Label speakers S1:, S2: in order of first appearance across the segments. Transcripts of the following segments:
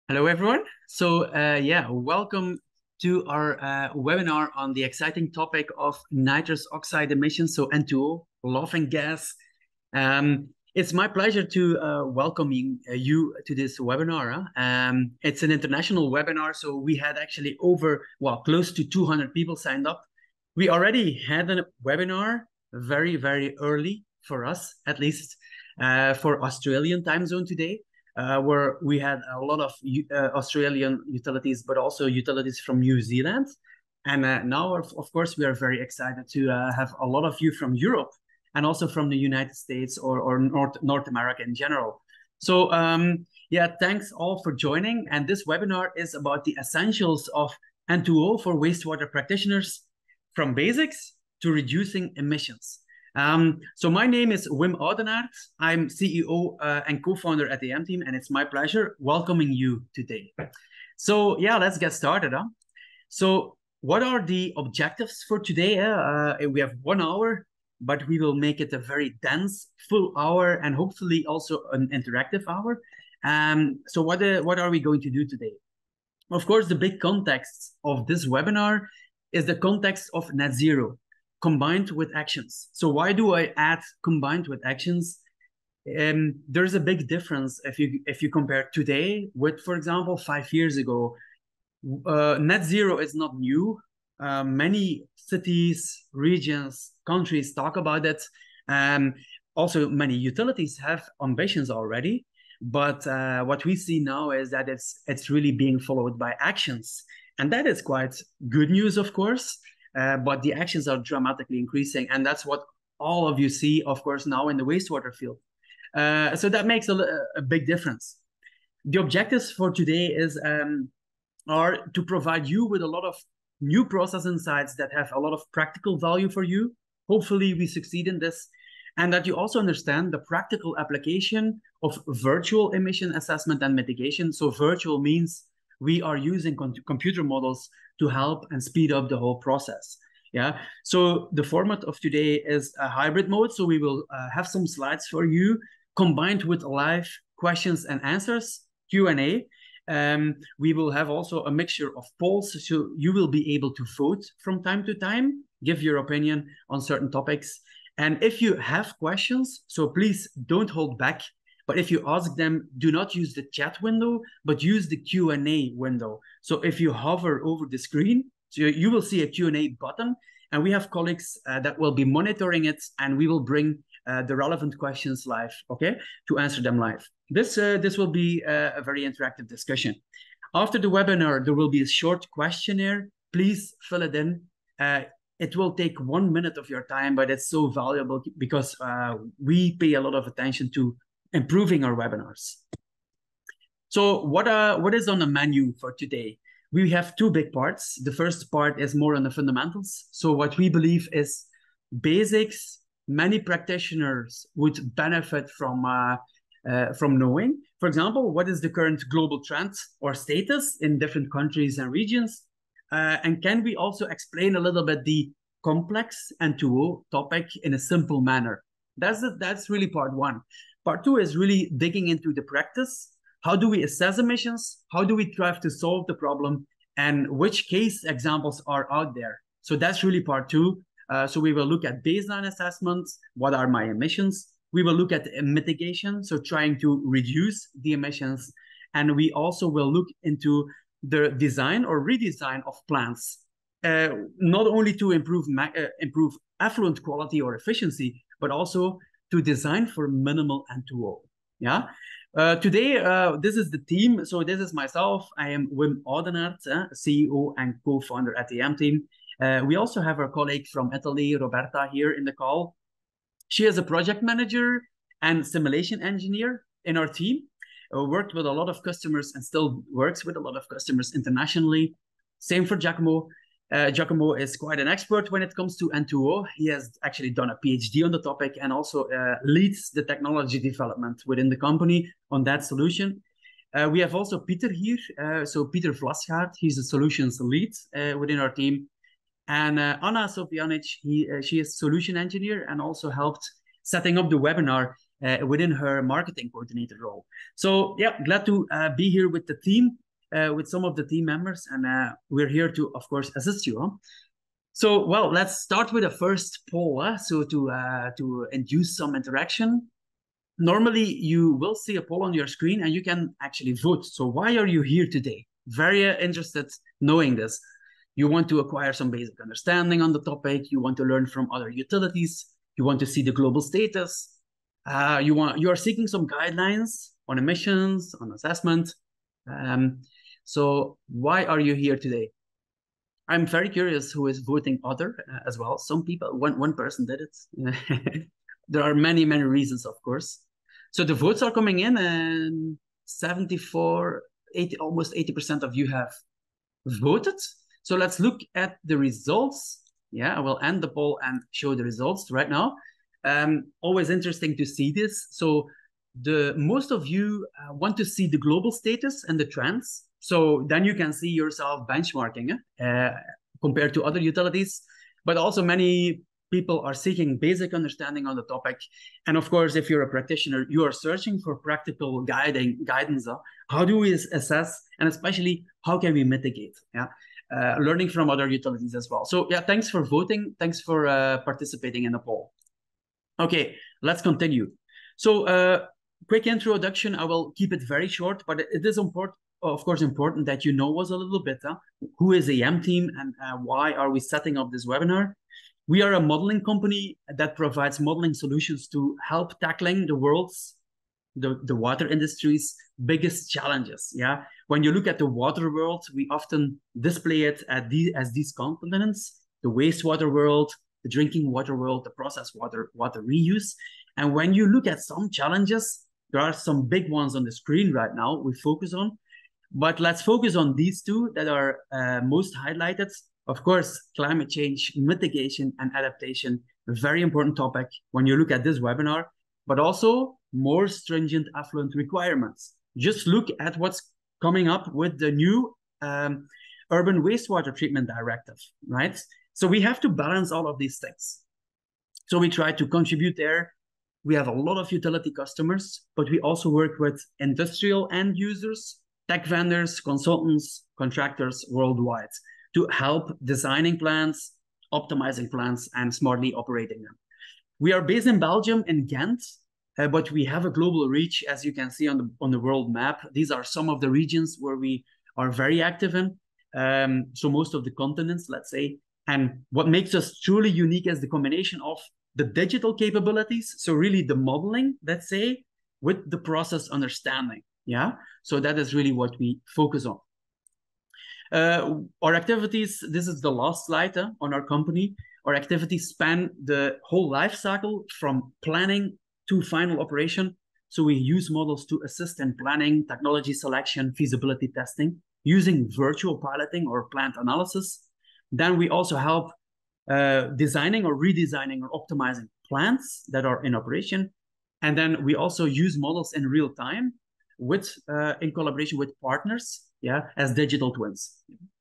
S1: Hello, everyone. Yeah, welcome to our webinar on the exciting topic of nitrous oxide emissions, so N2O, laughing gas. It's my pleasure to welcoming you to this webinar. It's an international webinar, so we had actually close to 200 people signed up. We already had a webinar very, very early for us, at least for Australian time zone today where we had a lot of Australian utilities, but also utilities from New Zealand. And now, of course, we are very excited to have a lot of you from Europe and also from the United States or North America in general. Yeah, thanks all for joining. And this webinar is about the essentials of N2O for wastewater practitioners, from basics to reducing emissions. So my name is Wim Oudenaert. I'm CEO and co-founder at the M Team, and it's my pleasure welcoming you today. So yeah, let's get started. So what are the objectives for today? We have 1 hour, but we will make it a very dense, full hour, and hopefully also an interactive hour. So what are we going to do today? Of course, the big context of this webinar is the context of net zero, combined with actions. So why do I add combined with actions? There's a big difference if you compare today with, for example, 5 years ago. Net zero is not new. Many cities, regions, countries talk about it. Also, many utilities have ambitions already. But what we see now is that it's really being followed by actions. And that is quite good news, of course. But the actions are dramatically increasing. And that's what all of you see, of course, now in the wastewater field. So that makes a big difference. The objectives for today are to provide you with a lot of new process insights that have a lot of practical value for you. Hopefully we succeed in this. And that you also understand the practical application of virtual emission assessment and mitigation. So virtual means we are using computer models to help and speed up the whole process. Yeah. So the format of today is a hybrid mode. So we will have some slides for you combined with live questions and answers, Q&A. We will have also a mixture of polls. So you will be able to vote from time to time, give your opinion on certain topics. And if you have questions, so please don't hold back. But if you ask them, do not use the chat window, but use the Q&A window. So if you hover over the screen, so you will see a Q&A button, and we have colleagues that will be monitoring it, and we will bring the relevant questions live, okay, to answer them live. This will be a very interactive discussion. After the webinar, there will be a short questionnaire. Please fill it in. It will take 1 minute of your time, but it's so valuable because we pay a lot of attention to improving our webinars. So what is on the menu for today? We have two big parts. The first part is more on the fundamentals. So what we believe is basics many practitioners would benefit from knowing. For example, what is the current global trend or status in different countries and regions? And can we also explain a little bit the complex N2O topic in a simple manner? That's really part one. Part two is really digging into the practice. How do we assess emissions? How do we try to solve the problem? And which case examples are out there? So that's really part two. So we will look at baseline assessments. What are my emissions? We will look at mitigation, so trying to reduce the emissions. And we also will look into the design or redesign of plants, not only to improve effluent quality or efficiency, but also to design for minimal N2O. Yeah. Today, this is the team. So this is myself. I am Wim Oudenaert, CEO and co-founder at the M Team. We also have our colleague from Italy, Roberta, here in the call. She is a project manager and simulation engineer in our team. Worked with a lot of customers and still works with a lot of customers internationally. Same for Giacomo. Giacomo is quite an expert when it comes to N2O. He has actually done a PhD on the topic and also leads the technology development within the company on that solution. We have also Peter here. So Peter Vlasgaard, he's a solutions lead within our team. And Anna Sofjanic, she is solution engineer and also helped setting up the webinar within her marketing coordinator role. So yeah, glad to be here with the team, with some of the team members, and we're here to, of course, assist you. Huh? So, well, let's start with the first poll. So to induce some interaction, normally you will see a poll on your screen and you can actually vote. So why are you here today? Very interested knowing this. You want to acquire some basic understanding on the topic. You want to learn from other utilities. You want to see the global status. You are seeking some guidelines on emissions, on assessment. So why are you here today? I'm very curious who is voting other as well. Some people, one person did it. There are many reasons, of course. So the votes are coming in, and 74, 80, almost 80% of you have voted. So let's look at the results. Yeah, I will end the poll and show the results right now. Always interesting to see this. So most of you want to see the global status and the trends. So then you can see yourself benchmarking compared to other utilities. But also many people are seeking basic understanding on the topic. And of course, if you're a practitioner, you are searching for practical guidance. How do we assess? And especially, how can we mitigate? Yeah. Learning from other utilities as well. So yeah, thanks for voting. Thanks for participating in the poll. Okay, let's continue. So quick introduction. I will keep it very short, but it is important, of course, important that you know us a little bit. Who is the EM team and why are we setting up this webinar? We are a modeling company that provides modeling solutions to help tackling the world's, the water industry's biggest challenges. Yeah, when you look at the water world, we often display it as these continents: the wastewater world, the drinking water world, the processed water reuse. And when you look at some challenges, there are some big ones on the screen right now we focus on. But let's focus on these two that are most highlighted. Of course, climate change, mitigation, and adaptation, a very important topic when you look at this webinar, but also more stringent effluent requirements. Just look at what's coming up with the new urban wastewater treatment directive, right? So we have to balance all of these things. So we try to contribute there. We have a lot of utility customers, but we also work with industrial end users, tech vendors, consultants, contractors worldwide to help designing plants, optimizing plants, and smartly operating them. We are based in Belgium, in Ghent, but we have a global reach, as you can see on the world map. These are some of the regions where we are very active in. So most of the continents, let's say. And what makes us truly unique is the combination of the digital capabilities, so really the modeling, let's say, with the process understanding. Yeah, so that is really what we focus on. Our activities, this is the last slide on our company. Our activities span the whole life cycle from planning to final operation. So we use models to assist in planning, technology selection, feasibility testing, using virtual piloting or plant analysis. Then we also help designing or redesigning or optimizing plants that are in operation. And then we also use models in real time in collaboration with partners, yeah, as digital twins.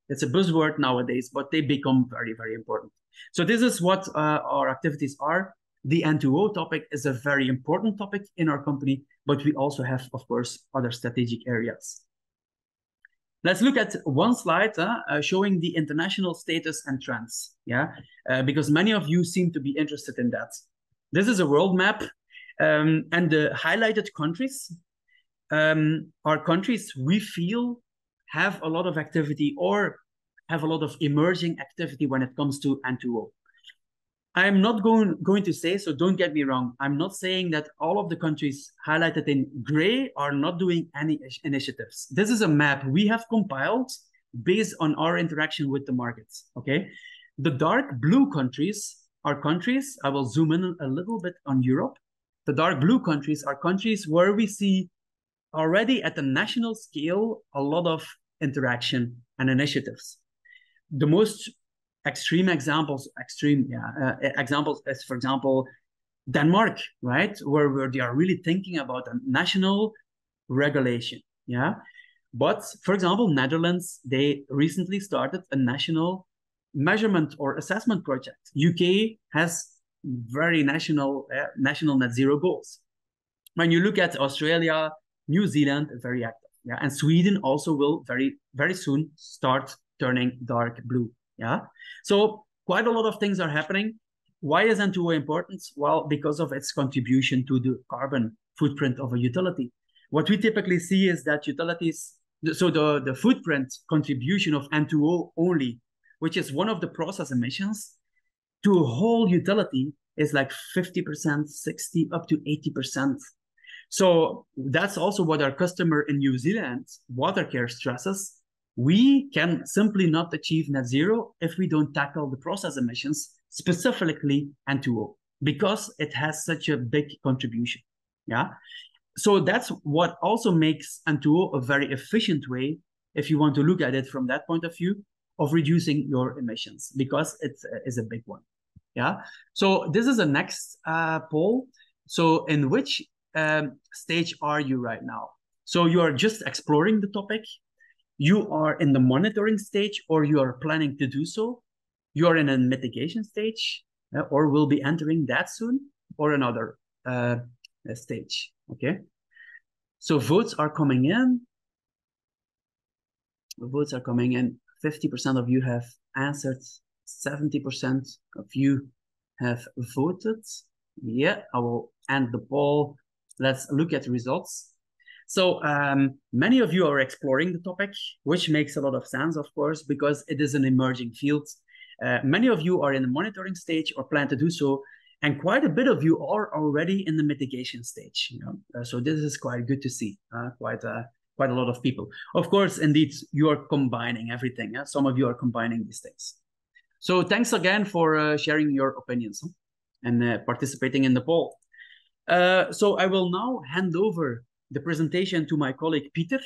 S1: It's a buzzword nowadays, but they become very important. So this is what our activities are. The N2O topic is a very important topic in our company, but we also have, of course, other strategic areas. Let's look at one slide showing the international status and trends, yeah, because many of you seem to be interested in that. This is a world map, and the highlighted countries are countries we feel have a lot of activity or have a lot of emerging activity when it comes to N2O. I'm not going to say, so don't get me wrong, I'm not saying that all of the countries highlighted in gray are not doing any initiatives. This is a map we have compiled based on our interaction with the markets, okay? The dark blue countries are countries, I will zoom in a little bit on Europe. The dark blue countries are countries where we see already at the national scale a lot of interaction and initiatives. The most extreme examples is, for example, Denmark, right? Where they are really thinking about a national regulation, yeah? But, for example, Netherlands, they recently started a national measurement or assessment project. UK has very national net zero goals. When you look at Australia, New Zealand, very active. Yeah, and Sweden also will very soon start turning dark blue. Yeah, so quite a lot of things are happening. Why is N2O important? Well, because of its contribution to the carbon footprint of a utility. What we typically see is that utilities, so the footprint contribution of N2O only, which is one of the process emissions, to a whole utility is like 50%, 60, up to 80%. So that's also what our customer in New Zealand, Watercare, stresses. We can simply not achieve net zero if we don't tackle the process emissions, specifically N2O, because it has such a big contribution. Yeah. So that's what also makes N2O a very efficient way, if you want to look at it from that point of view, of reducing your emissions, because it is a big one. Yeah. So this is the next poll. So in which stage are you right now? So you are just exploring the topic, you are in the monitoring stage, or you are planning to do so, you are in a mitigation stage, or will be entering that soon, or another stage. Okay. So votes are coming in. The votes are coming in. 50% of you have answered. 70% of you have voted. Yeah, I will end the poll. Let's look at the results. So many of you are exploring the topic, which makes a lot of sense, of course, because it is an emerging field. Many of you are in the monitoring stage or plan to do so, and quite a bit of you are already in the mitigation stage. You know? So this is quite good to see, quite a lot of people. Of course, indeed, you are combining everything. Some of you are combining these things. So thanks again for sharing your opinions and participating in the poll. So I will now hand over the presentation to my colleague Peter.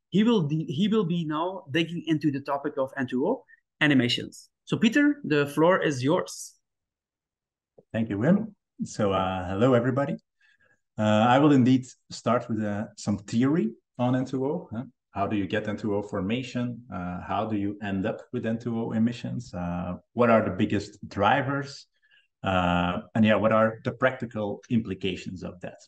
S1: He will be now digging into the topic of N2O and emissions. So Peter, the floor is yours.
S2: Thank you, Wim. So hello, everybody. I will indeed start with some theory on N2O. How do you get N2O formation? How do you end up with N2O emissions? What are the biggest drivers? And yeah, what are the practical implications of that?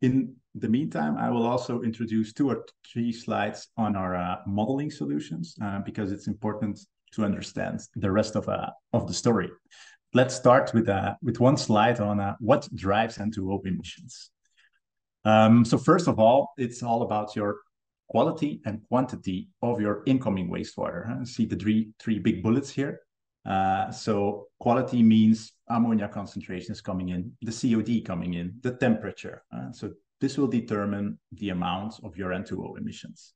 S2: In the meantime, I will also introduce 2 or 3 slides on our modeling solutions because it's important to understand the rest of the story. Let's start with one slide on what drives N2O emissions. So first of all, it's all about your quality and quantity of your incoming wastewater. See the three big bullets here. So quality means ammonia concentrations coming in, the COD coming in, the temperature. So this will determine the amount of your N2O emissions.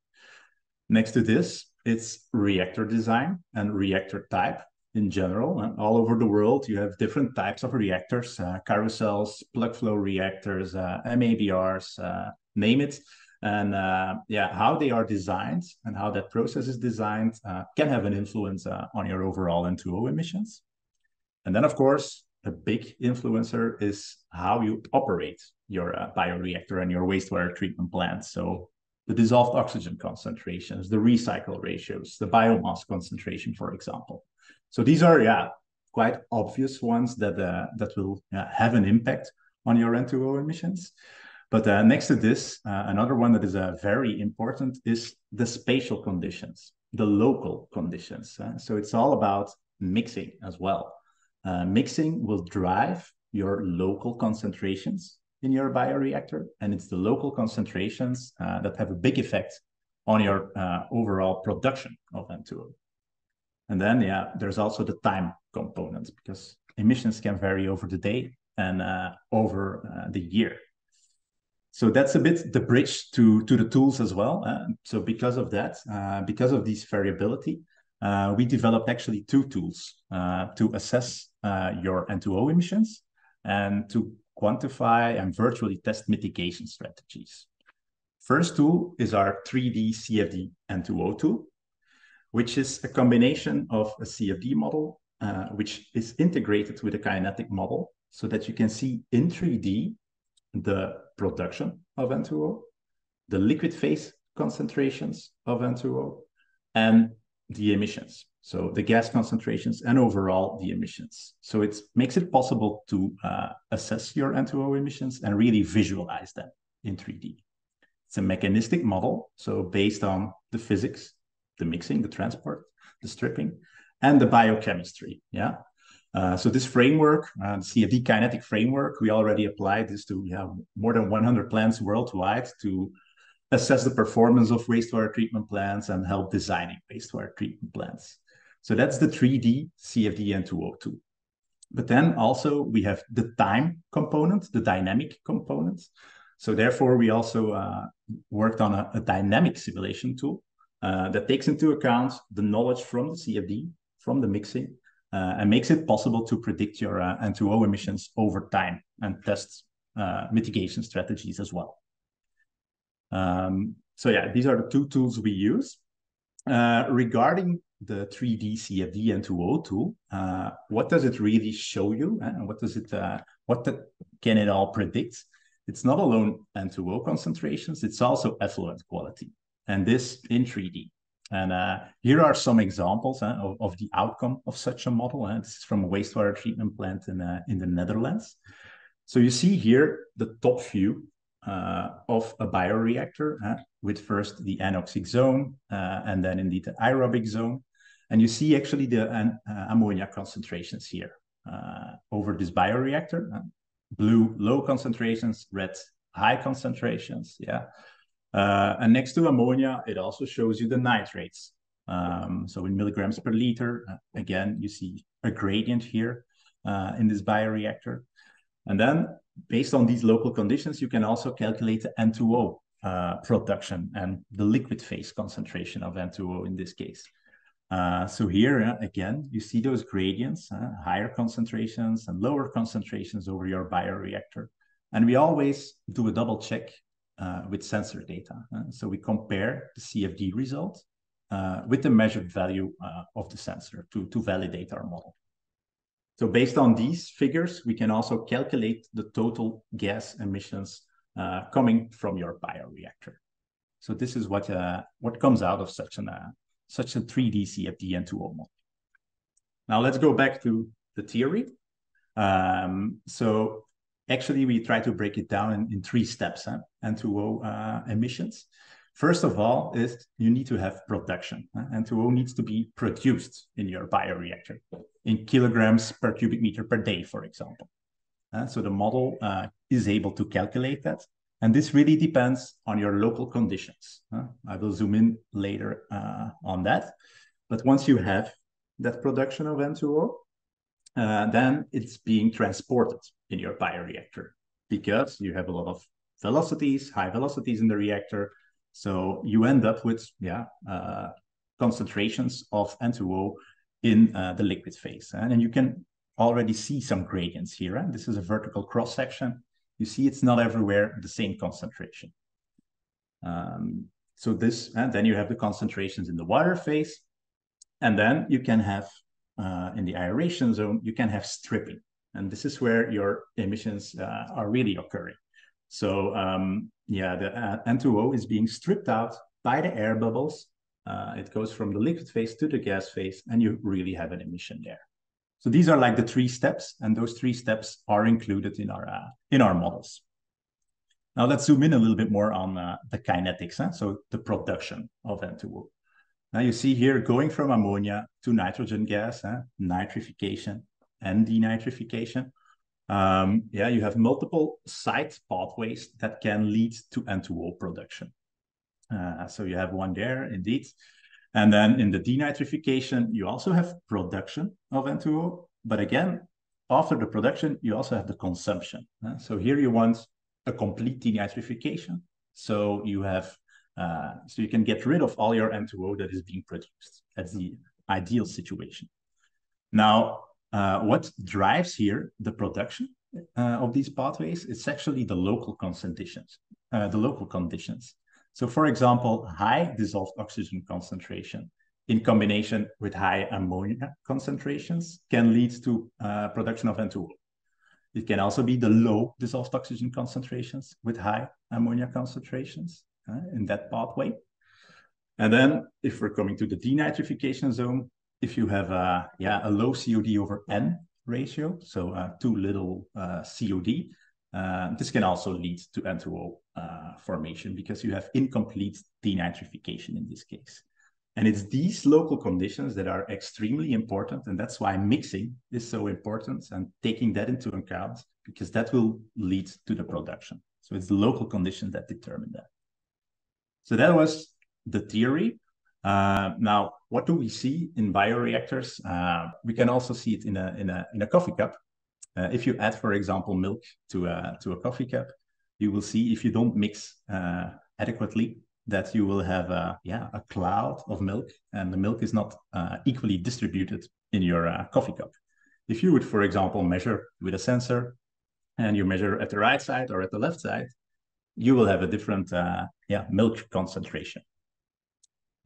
S2: Next to this, it's reactor design and reactor type in general. All over the world, you have different types of reactors, carousels, plug flow reactors, MABRs, name it. And yeah, how they are designed and how that process is designed can have an influence on your overall N2O emissions. And then, of course, a big influencer is how you operate your bioreactor and your wastewater treatment plant. So the dissolved oxygen concentrations, the recycle ratios, the biomass concentration, for example. So these are, yeah, quite obvious ones that will have an impact on your N2O emissions. But next to this, another one that is very important is the spatial conditions, the local conditions. So it's all about mixing as well. Mixing will drive your local concentrations in your bioreactor, and it's the local concentrations that have a big effect on your overall production of N2O. And then, yeah, there's also the time component because emissions can vary over the day and over the year. So that's a bit the bridge to the tools as well. So because of that, because of this variability, we developed actually 2 tools to assess your N2O emissions and to quantify and virtually test mitigation strategies. First tool is our 3D CFD N2O tool, which is a combination of a CFD model, which is integrated with a kinetic model so that you can see in 3D the production of N2O, the liquid phase concentrations of N2O, and the emissions. So the gas concentrations and overall the emissions. So it makes it possible to assess your N2O emissions and really visualize them in 3D. It's a mechanistic model, so based on the physics, the mixing, the transport, the stripping, and the biochemistry. Yeah. So this framework, the CFD kinetic framework, we already applied this to more than 100 plants worldwide to assess the performance of wastewater treatment plants and help designing wastewater treatment plants. So that's the 3D CFD N2O tool. But then also we have the time component, the dynamic components. So therefore we also worked on a dynamic simulation tool that takes into account the knowledge from the CFD, from the mixing, and makes it possible to predict your N2O emissions over time and test mitigation strategies as well. So yeah, these are the two tools we use. Regarding the 3D CFD N2O tool, what does it really show you? And what does it, can it all predict? It's not alone N2O concentrations, it's also effluent quality, and this in 3D. And here are some examples of the outcome of such a model. This is from a wastewater treatment plant in the Netherlands. So you see here the top view of a bioreactor with first the anoxic zone and then indeed the aerobic zone. And you see actually the ammonia concentrations here over this bioreactor. Blue, low concentrations, red, high concentrations. Yeah. And next to ammonia, it also shows you the nitrates. So in milligrams per liter, again, you see a gradient here in this bioreactor. And then based on these local conditions, you can also calculate the N2O production and the liquid phase concentration of N2O in this case. So here, again, you see those gradients, higher concentrations and lower concentrations over your bioreactor. And we always do a double check with sensor data. So we compare the CFD result with the measured value of the sensor to validate our model. So based on these figures, we can also calculate the total gas emissions coming from your bioreactor. So this is what comes out of such a 3D CFD N2O model. Now let's go back to the theory. So actually, we try to break it down in 3 steps, N2O emissions. First of all, you need to have production. N2O needs to be produced in your bioreactor in kilograms per cubic meter per day, for example. So the model is able to calculate that. And this really depends on your local conditions. I will zoom in later on that. But once you have that production of N2O, then it's being transported in your bioreactor because you have a lot of velocities, high velocities in the reactor. So you end up with concentrations of N2O in the liquid phase. And you can already see some gradients here. This is a vertical cross-section. You see it's not everywhere the same concentration. So this, and then you have the concentrations in the water phase. And then you can have, in the aeration zone, you can have stripping. And this is where your emissions are really occurring. So the N2O is being stripped out by the air bubbles. It goes from the liquid phase to the gas phase, and you really have an emission there. So these are like the 3 steps, and those 3 steps are included in our models. Now let's zoom in a little bit more on the kinetics, so the production of N2O. Now you see here going from ammonia to nitrogen gas, nitrification and denitrification. You have multiple side pathways that can lead to N2O production. So you have one there, indeed. And then in the denitrification, you also have production of N2O. But again, after the production, you also have the consumption. So here you want a complete denitrification. So you have, so you can get rid of all your N2O that is being produced. That's the ideal situation. Now, what drives here the production of these pathways? It's actually the local conditions. So for example, high dissolved oxygen concentration in combination with high ammonia concentrations can lead to production of N2O. It can also be the low dissolved oxygen concentrations with high ammonia concentrations in that pathway. And then if we're coming to the denitrification zone, if you have a low COD over N ratio, so too little COD, this can also lead to N2O formation because you have incomplete denitrification in this case. And it's these local conditions that are extremely important. And that's why mixing is so important and taking that into account, because that will lead to the production. So it's the local conditions that determine that. So that was the theory. Now, what do we see in bioreactors? We can also see it in a coffee cup. If you add, for example, milk to a coffee cup, you will see if you don't mix adequately, that you will have a cloud of milk, and the milk is not equally distributed in your coffee cup. If you would, for example, measure with a sensor, and you measure at the right side or at the left side, you will have a different milk concentration.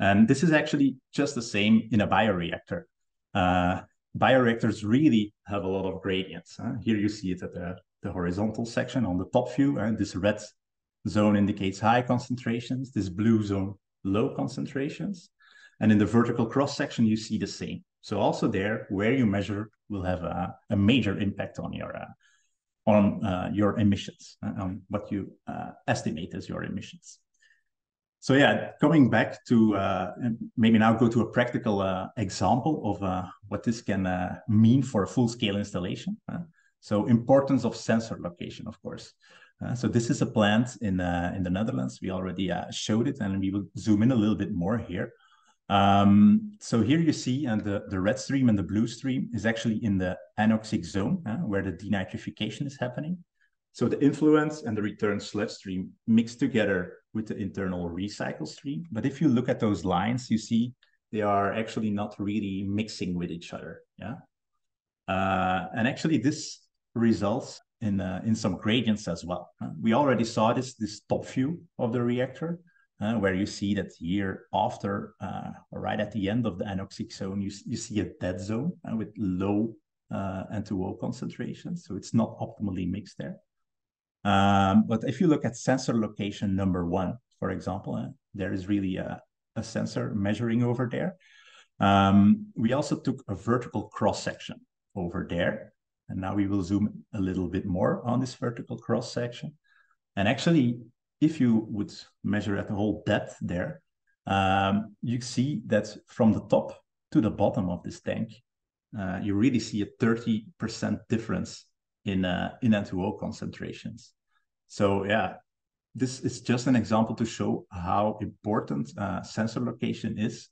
S2: And this is actually just the same in a bioreactor. Bioreactors really have a lot of gradients. Here you see it at the horizontal section on the top view. This red zone indicates high concentrations, this blue zone, low concentrations. And in the vertical cross section, you see the same. So also there, where you measure will have a major impact on your emissions, on what you estimate as your emissions. So yeah, coming back to maybe now go to a practical example of what this can mean for a full-scale installation. So importance of sensor location, of course. So this is a plant in the Netherlands. We already showed it, and we will zoom in a little bit more here. So here you see, and the red stream and the blue stream is actually in the anoxic zone, where the denitrification is happening. So the influence and the return sludge stream mix together with the internal recycle stream. But if you look at those lines, you see they are actually not really mixing with each other. Yeah. And actually this results in some gradients as well. We already saw this top view of the reactor, where you see that here after, or right at the end of the anoxic zone, you see a dead zone with low N2O concentrations. So it's not optimally mixed there. But if you look at sensor location number 1, for example, there is really a sensor measuring over there. We also took a vertical cross section over there. And now we will zoom a little bit more on this vertical cross section. And actually, if you would measure at the whole depth there, you see that from the top to the bottom of this tank, you really see a 30% difference in N2O concentrations. So yeah, this is just an example to show how important sensor location is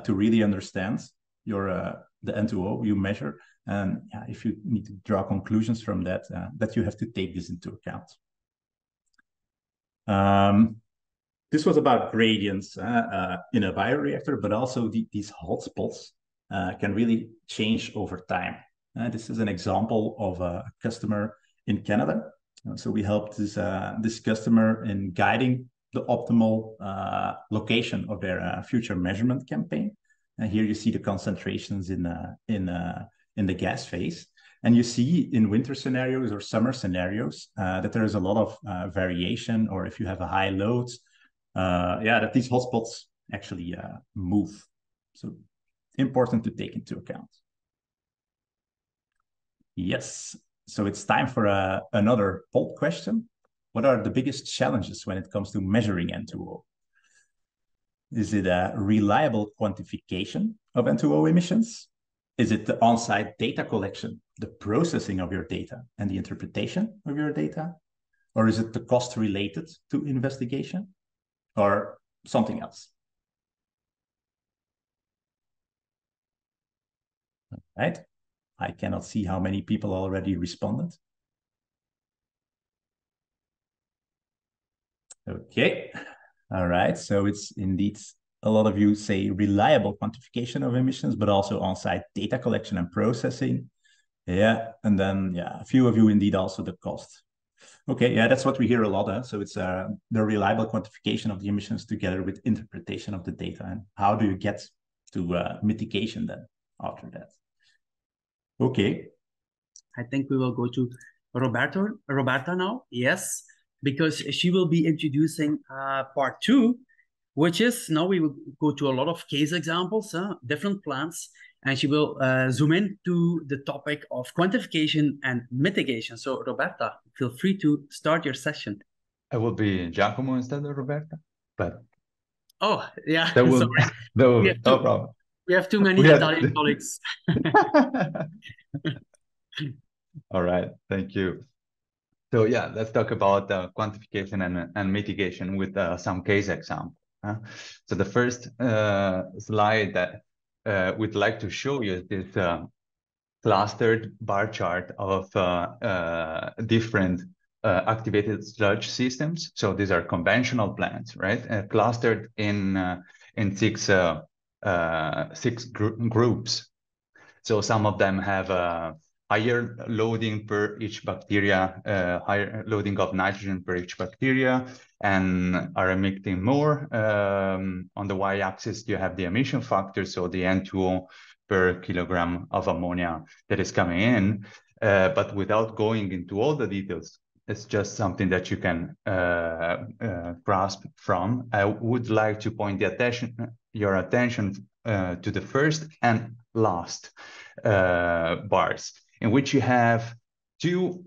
S2: to really understand the N2O you measure. And if you need to draw conclusions from that, that you have to take this into account. This was about gradients in a bioreactor, but also these hotspots can really change over time. This is an example of a customer in Canada. So we helped this customer in guiding the optimal location of their future measurement campaign. And here you see the concentrations in the gas phase. And you see in winter scenarios or summer scenarios that there is a lot of variation, or if you have a high load, that these hotspots actually move. So important to take into account. Yes, so it's time for another poll question. What are the biggest challenges when it comes to measuring N2O? Is it a reliable quantification of N2O emissions? Is it the on-site data collection, the processing of your data, and the interpretation of your data? Or is it the cost related to investigation, or something else? All right. I cannot see how many people already responded. Okay. All right. So it's indeed a lot of you say reliable quantification of emissions, but also on-site data collection and processing. Yeah. And then, a few of you indeed also the cost. Okay. Yeah, that's what we hear a lot. So it's the reliable quantification of the emissions together with interpretation of the data. And how do you get to mitigation then after that? Okay.
S1: I think we will go to Roberta now. Yes, because she will be introducing part 2, which is now we will go to a lot of case examples, different plants, and she will zoom in to the topic of quantification and mitigation. So Roberta, feel free to start your session.
S3: I will be Giacomo instead of Roberta, but
S1: oh yeah,
S3: that will
S1: sorry.
S3: that will no problem.
S1: We have too many Italian colleagues.
S3: All right, thank you. So yeah, let's talk about quantification and mitigation with some case example. So the first slide that we'd like to show you is this clustered bar chart of different activated sludge systems. So these are conventional plants, right? Clustered in six groups. So some of them have a higher loading per each bacteria, higher loading of nitrogen per each bacteria, and are emitting more. On the y-axis, you have the emission factor, so the N2O per kilogram of ammonia that is coming in. But without going into all the details, it's just something that you can grasp from. I would like to point your attention to the first and last bars, in which you have two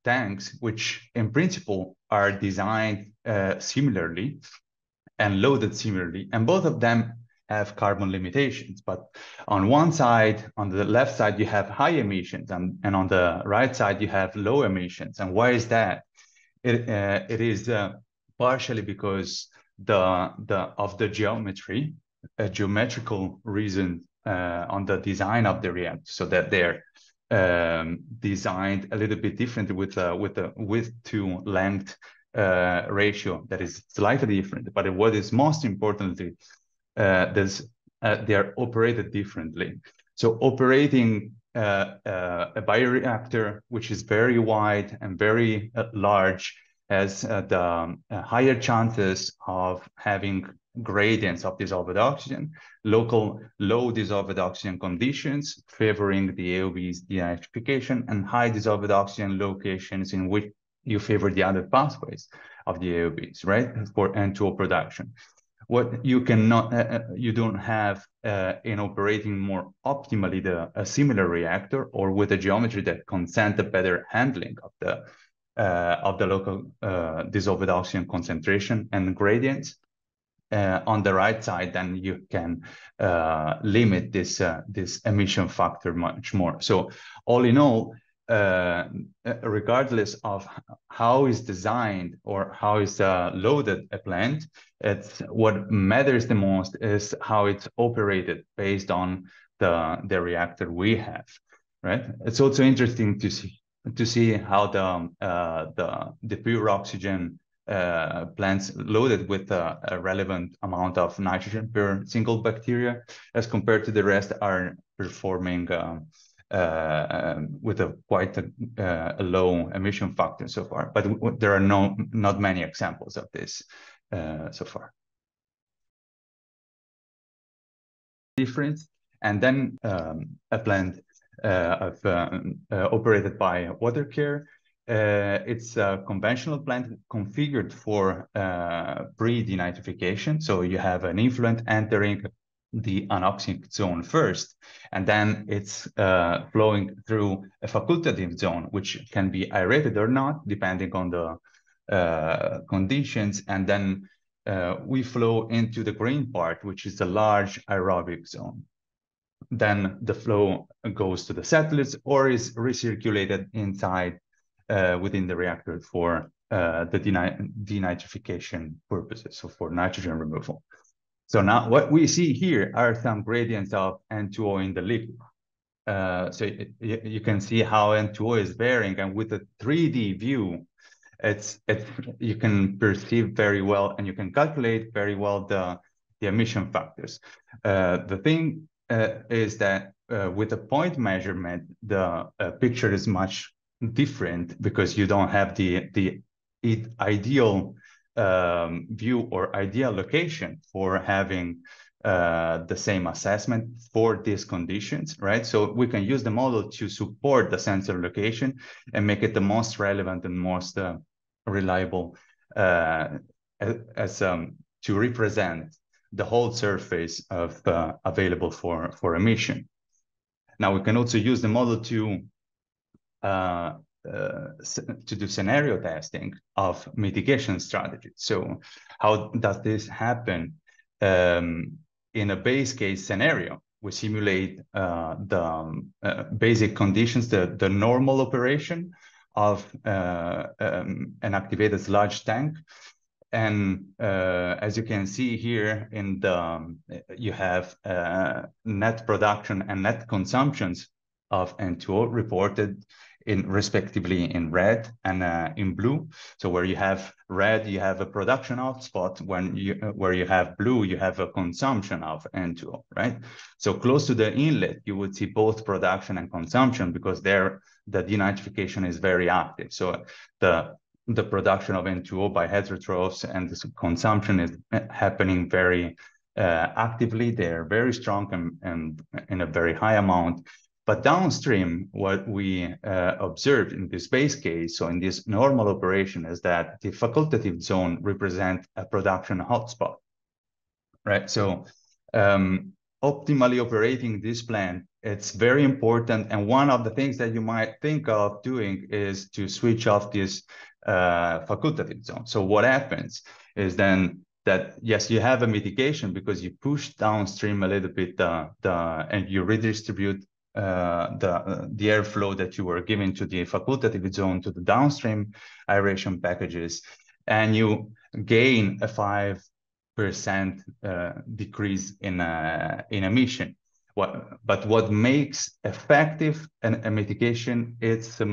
S3: tanks, which in principle are designed similarly and loaded similarly, and both of them have carbon limitations. But on one side, on the left side, you have high emissions, and on the right side, you have low emissions. And why is that? It is partially because of the geometry, a geometrical reason on the design of the reactor, so that they're designed a little bit differently with the width to length ratio that is slightly different. But what is most importantly, they are operated differently. So operating a bioreactor, which is very wide and very large, has the higher chances of having gradients of dissolved oxygen, local low dissolved oxygen conditions favoring the AOB's denitrification, and high dissolved oxygen locations in which you favor the other pathways of the AOBs, right, for N2O production. What you cannot, you don't have in operating more optimally a similar reactor, or with a geometry that consent a better handling of the local dissolved oxygen concentration and gradients. On the right side, then you can limit this emission factor much more. So all in all, regardless of how is designed or how is loaded a plant, it's what matters the most is how it's operated based on the reactor we have, right? It's also interesting to see how the pure oxygen plants loaded with a relevant amount of nitrogen per single bacteria, as compared to the rest, are performing with quite a low emission factor so far. But there are not many examples of this so far. Difference, and then a plant operated by water care. It's a conventional plant configured for pre-denitrification. So you have an influent entering the anoxic zone first, and then it's flowing through a facultative zone, which can be aerated or not, depending on the conditions. And then we flow into the green part, which is the large aerobic zone. Then the flow goes to the settlers or is recirculated inside within the reactor for the denitrification purposes, so for nitrogen removal. So now what we see here are some gradients of N2O in the liquid. So you can see how N2O is varying, and with a 3D view, you can perceive very well, and you can calculate very well the emission factors. The thing is that with a point measurement, the picture is much different, because you don't have the ideal view or ideal location for having the same assessment for these conditions, right? So we can use the model to support the sensor location and make it the most relevant and most reliable as to represent the whole surface of available for emission. Now we can also use the model to do scenario testing of mitigation strategies. So how does this happen? In a base case scenario, we simulate the basic conditions, the normal operation of an activated sludge tank. And as you can see here, in the you have net production and net consumptions of N2O reported in respectively in red and in blue. So where you have red, you have a production hotspot. Where you have blue, you have a consumption of N2O, right? So close to the inlet, you would see both production and consumption, because there the denitrification is very active. So the production of N2O by heterotrophs and the consumption is happening very actively. They're very strong and in a very high amount. But downstream, what we observed in this base case, so in this normal operation, is that the facultative zone represents a production hotspot, right? So optimally operating this plant, it's very important. And one of the things that you might think of doing is to switch off this facultative zone. So what happens is then that, yes, you have a mitigation because you push downstream a little bit and you redistribute the airflow that you were giving to the facultative zone to the downstream aeration packages, and you gain a 5% decrease in emission. But what makes effective a mitigation, it's a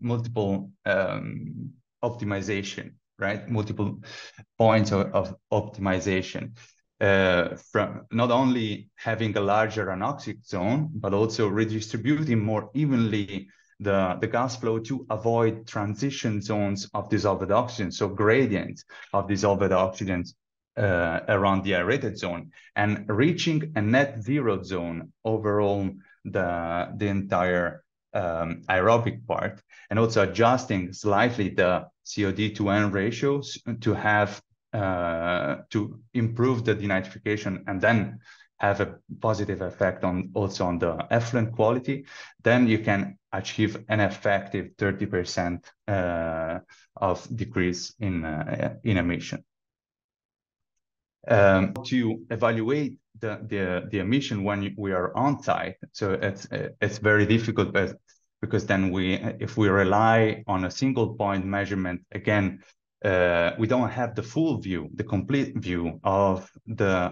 S3: multiple optimization, right? Multiple points of optimization. From not only having a larger anoxic zone, but also redistributing more evenly the gas flow to avoid transition zones of dissolved oxygen, so gradients of dissolved oxygens around the aerated zone, and reaching a net zero zone overall the entire aerobic part, and also adjusting slightly the COD to N ratios to have to improve the denitrification and then have a positive effect also on the effluent quality. Then you can achieve an effective 30% of decrease in emission. To evaluate the emission when we are on site, so it's very difficult, because then if we rely on a single point measurement, again, we don't have the full view, the complete view of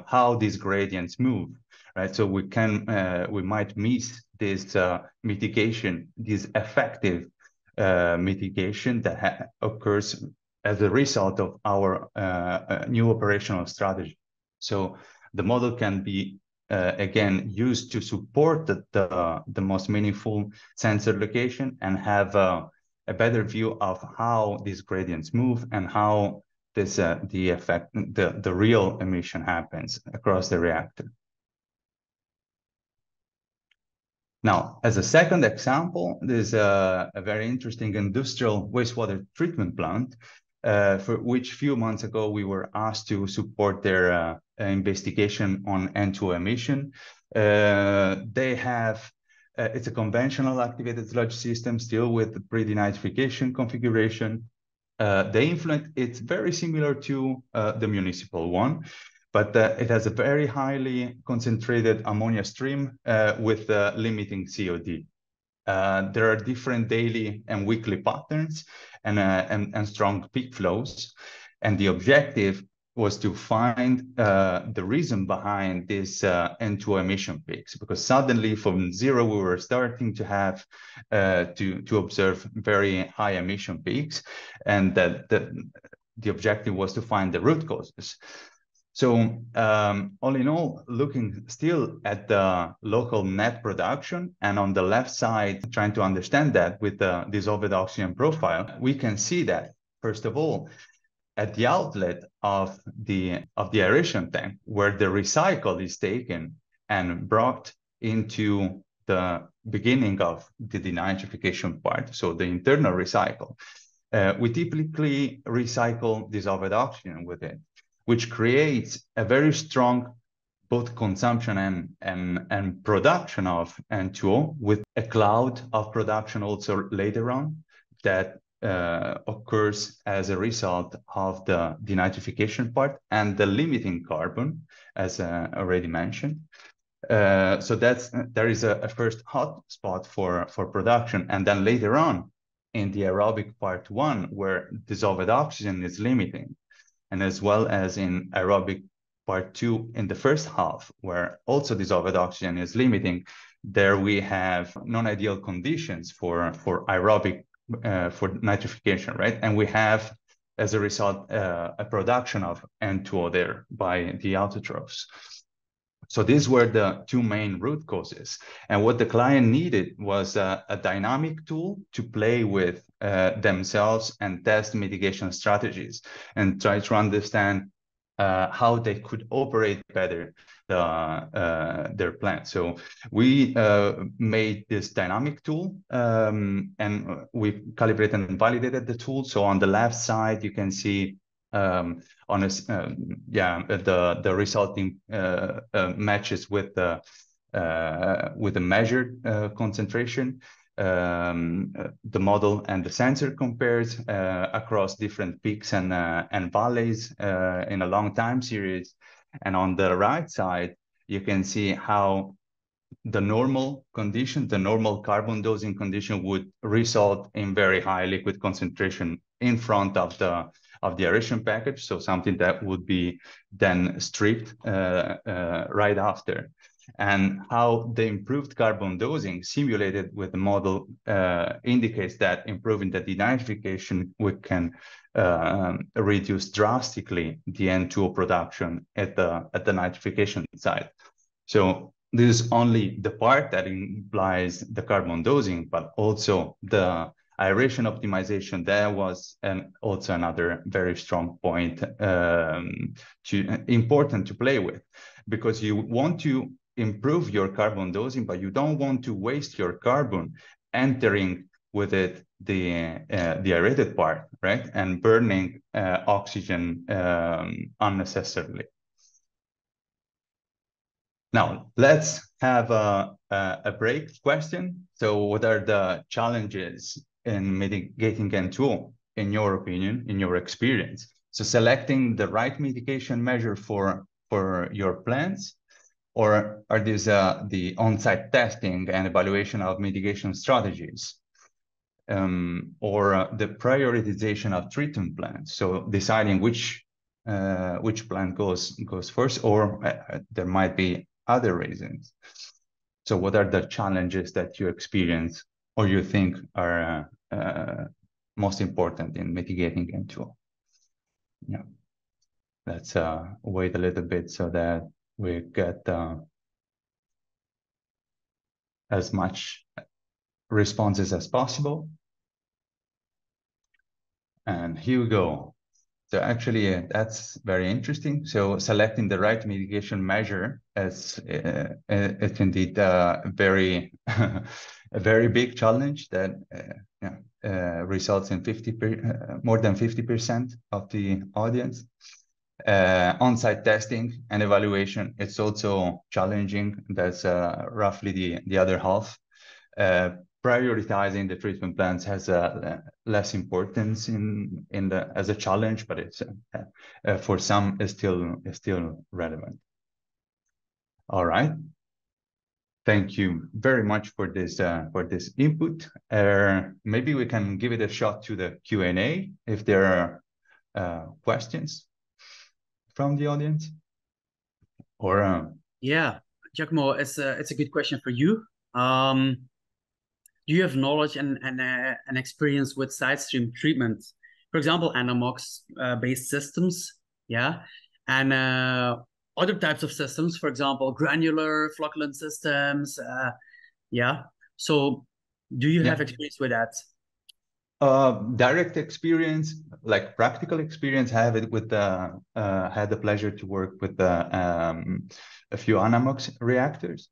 S3: how these gradients move, right? So we might miss this mitigation, this effective mitigation that occurs as a result of our new operational strategy. So the model can be again used to support the most meaningful sensor location and have a better view of how these gradients move and how this the real emission happens across the reactor. Now, as a second example, there's a very interesting industrial wastewater treatment plant for which a few months ago we were asked to support their investigation on N2O emission. They have it's a conventional activated sludge system, still with the pre-denitrification configuration. The influent, it's very similar to the municipal one, but it has a very highly concentrated ammonia stream with limiting COD. There are different daily and weekly patterns and strong peak flows. And the objective was to find the reason behind this N2O emission peaks, because suddenly from zero, we were starting to have to observe very high emission peaks, and that the objective was to find the root causes. So all in all, looking still at the local net production, and on the left side, trying to understand that with the dissolved oxygen profile, we can see that, first of all, at the outlet of the aeration tank, where the recycle is taken and brought into the beginning of the denitrification part, so the internal recycle, we typically recycle dissolved oxygen with it, which creates a very strong both consumption and production of N2O, with a cloud of production also later on that occurs as a result of the denitrification part and the limiting carbon, as already mentioned. So there is a first hot spot for production, and then later on in the aerobic part 1, where dissolved oxygen is limiting, and as well as in aerobic part 2 in the first half, where also dissolved oxygen is limiting, there we have non-ideal conditions for aerobic for nitrification, right? And we have, as a result, a production of N2O there by the autotrophs. So these were the two main root causes. And what the client needed was a dynamic tool to play with themselves and test mitigation strategies and try to understand how they could operate better their plant. So we made this dynamic tool and we calibrated and validated the tool. So on the left side, you can see on a the resulting matches with the measured concentration. The model and the sensor compares across different peaks and valleys in a long time series. And on the right side, you can see how the normal condition, the normal carbon dosing condition, would result in very high liquid concentration in front of the aeration package. So something that would be then stripped right after. And how the improved carbon dosing simulated with the model indicates that improving the denitrification, we can reduce drastically the N2O production at the nitrification side. So this is only the part that implies the carbon dosing, but also the aeration optimization. There was also another very strong point important to play with, because you want to improve your carbon dosing, but you don't want to waste your carbon entering with it the aerated part, right? And burning oxygen unnecessarily. Now, let's have a break question. So what are the challenges in mitigating N2O, in your opinion, in your experience? So selecting the right mitigation measure for your plants, or are these the on-site testing and evaluation of mitigation strategies? Or the prioritization of treatment plants, so deciding which plant goes first, or there might be other reasons. So what are the challenges that you experience or you think are most important in mitigating N2O? Yeah, let's wait a little bit so that we get as much responses as possible. And here we go. So actually, that's very interesting. So selecting the right mitigation measure is it's indeed very a very big challenge that results in more than 50% of the audience. On-site testing and evaluation, it's also challenging. That's roughly the other half. Prioritizing the treatment plans has less importance as a challenge, but it's for some is still relevant. All right. Thank you very much for this input. Maybe we can give it a shot to the Q&A if there are questions from the audience. Or
S1: yeah, Giacomo, it's a good question for you. Do you have knowledge and experience with side stream treatment? For example, NMOX based systems, yeah, and other types of systems, for example, granular flocculant systems, yeah. So, do you have experience with that?
S3: Direct experience, like practical experience, I have it with had the pleasure to work with a few NMOX reactors.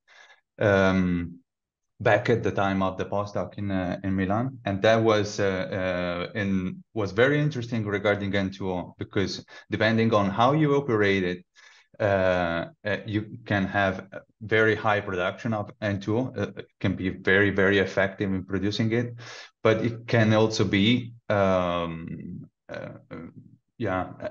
S3: back at the time of the postdoc in Milan, and that was very interesting regarding N2O, because depending on how you operate it, you can have very high production of N2O. It can be very, very effective in producing it, but it can also be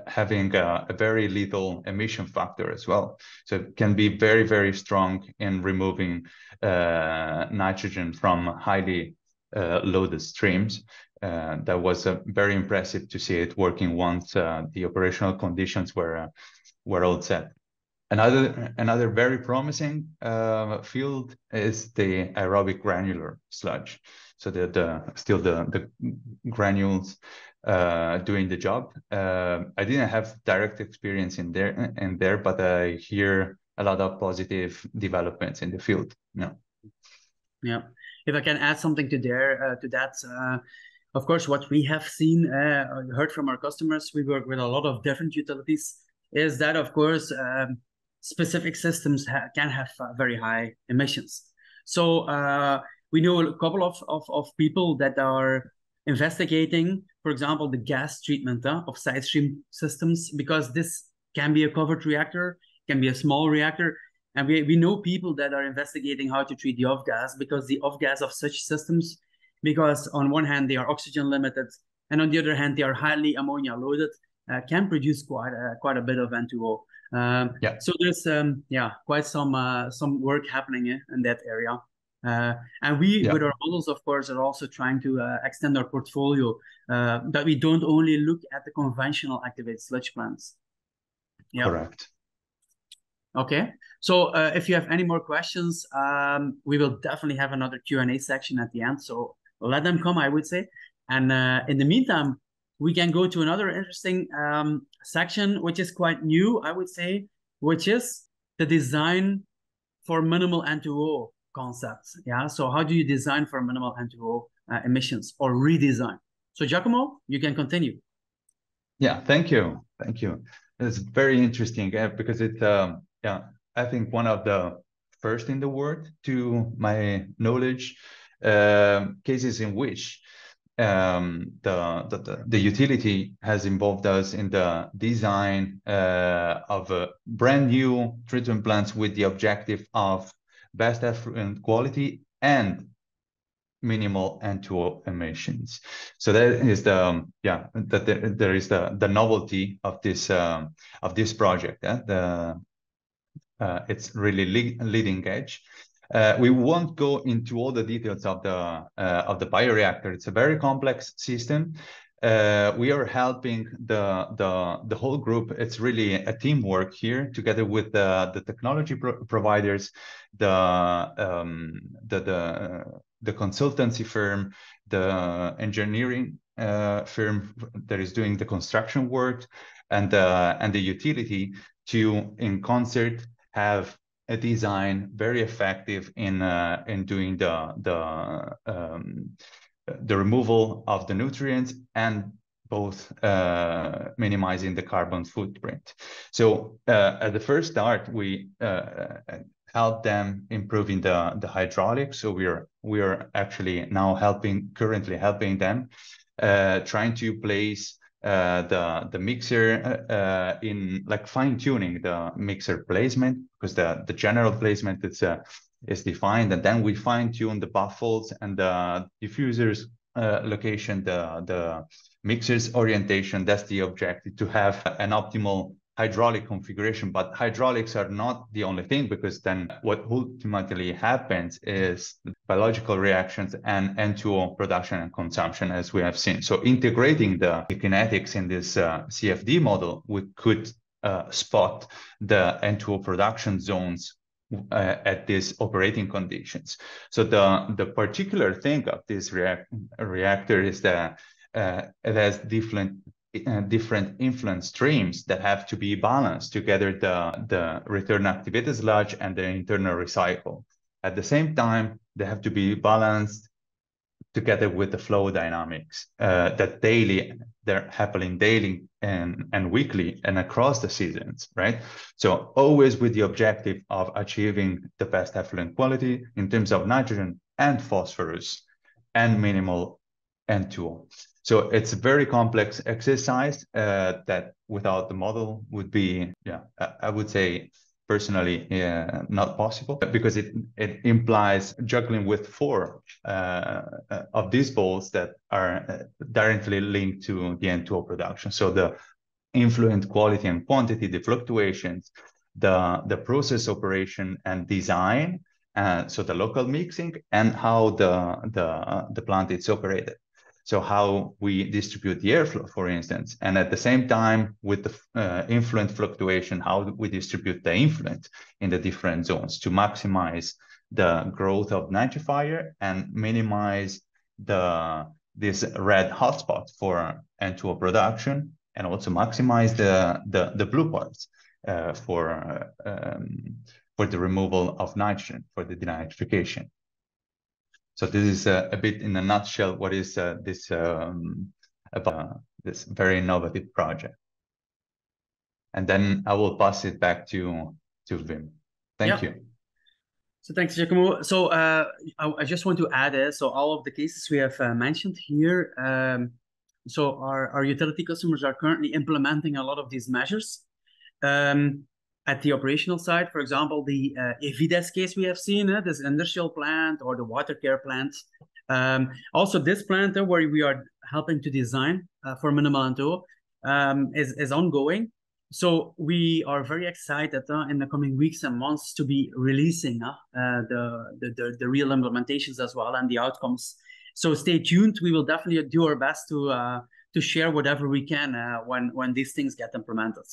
S3: having a very little emission factor as well. So it can be very, very strong in removing nitrogen from highly loaded streams. That was very impressive to see it working once the operational conditions were all set. Another very promising field is the aerobic granular sludge. So the granules doing the job. I didn't have direct experience in there, but I hear a lot of positive developments in the field.
S1: Yeah. If I can add something to that, of course, what we have seen, heard from our customers, we work with a lot of different utilities, is that, of course, specific systems can have very high emissions. So we know a couple of people that are investigating, for example, the gas treatment of side stream systems, because this can be a covered reactor, can be a small reactor. And we know people that are investigating how to treat the off-gas, because the off-gas of such systems, because on one hand, they are oxygen limited, and on the other hand, they are highly ammonia loaded, can produce quite a bit of N2O. So there's quite some work happening in that area. And we, with our models, of course, are also trying to extend our portfolio, that we don't only look at the conventional activated sludge plants.
S3: Correct.
S1: Okay, so if you have any more questions, we will definitely have another Q&A section at the end. So let them come, I would say. And in the meantime, we can go to another interesting section, which is quite new, I would say, which is the design for minimal N2O concepts. Yeah, so how do you design for minimal N2O emissions, or redesign? So Giacomo, you can continue.
S3: Yeah, thank you. It's very interesting because it, I think one of the first in the world, to my knowledge, cases in which the utility has involved us in the design of brand new treatment plants with the objective of best effluent quality and minimal N2O emissions. So that is there is the novelty of this project. It's really leading edge. We won't go into all the details of the bioreactor. It's a very complex system. We are helping the whole group. It's really a teamwork here, together with the technology providers, the consultancy firm, the engineering firm that is doing the construction work, and the utility, to in concert have a design very effective in doing the removal of the nutrients, and both minimizing the carbon footprint. So at the first start, we help them improving the hydraulics. So we are actually now currently helping them trying to place the mixer in, like, fine-tuning the mixer placement, because the general placement is defined, and then we fine-tune the baffles and the diffusers location, the mixer's orientation. That's the objective, to have an optimal hydraulic configuration. But hydraulics are not the only thing, because then what ultimately happens is biological reactions and N2O production and consumption, as we have seen. So integrating the kinetics in this CFD model, we could spot the N2O production zones at these operating conditions. So the particular thing of this reactor is that it has different influence streams that have to be balanced together, the return activated sludge and the internal recycle. At the same time, they have to be balanced together with the flow dynamics that they're happening daily and weekly and across the seasons, right? So always with the objective of achieving the best effluent quality in terms of nitrogen and phosphorus and minimal N2O. So it's a very complex exercise that without the model would be, I would say personally, not possible, because it implies juggling with 4 of these balls that are directly linked to the N2O production. So the influent quality and quantity, the fluctuations, the process operation and design, so the local mixing, and how the plant is operated. So how we distribute the airflow, for instance, and at the same time with the influent fluctuation, how we distribute the influent in the different zones to maximize the growth of nitrifier and minimize this red hotspot for N2O production, and also maximize the blue parts for the removal of nitrogen, for the denitrification. So this is a bit in a nutshell what is this about this very innovative project. And then I will pass it back to Wim. Thank you.
S1: So thanks, Giacomo. So I just want to add, so all of the cases we have mentioned here, so our utility customers are currently implementing a lot of these measures. At the operational side, for example, the Evides case we have seen, this industrial plant or the water care plant. Also, this plant where we are helping to design for minimal N2O is ongoing. So we are very excited in the coming weeks and months to be releasing the real implementations as well and the outcomes. So stay tuned. We will definitely do our best to share whatever we can when these things get implemented.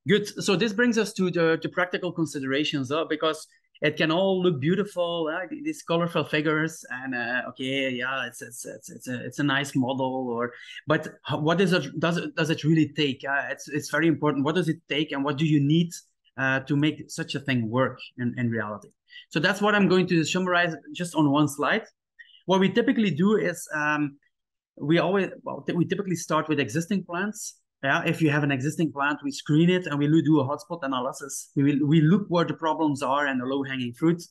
S1: Good. So this brings us to the practical considerations, because it can all look beautiful, these colorful figures, and okay, yeah, it's a nice model, but what does it really take? It's very important. What does it take, and what do you need to make such a thing work in reality? So that's what I'm going to summarize just on one slide. What we typically do is we typically start with existing plants. Yeah, if you have an existing plant, we screen it and we do a hotspot analysis. We look where the problems are and the low-hanging fruit.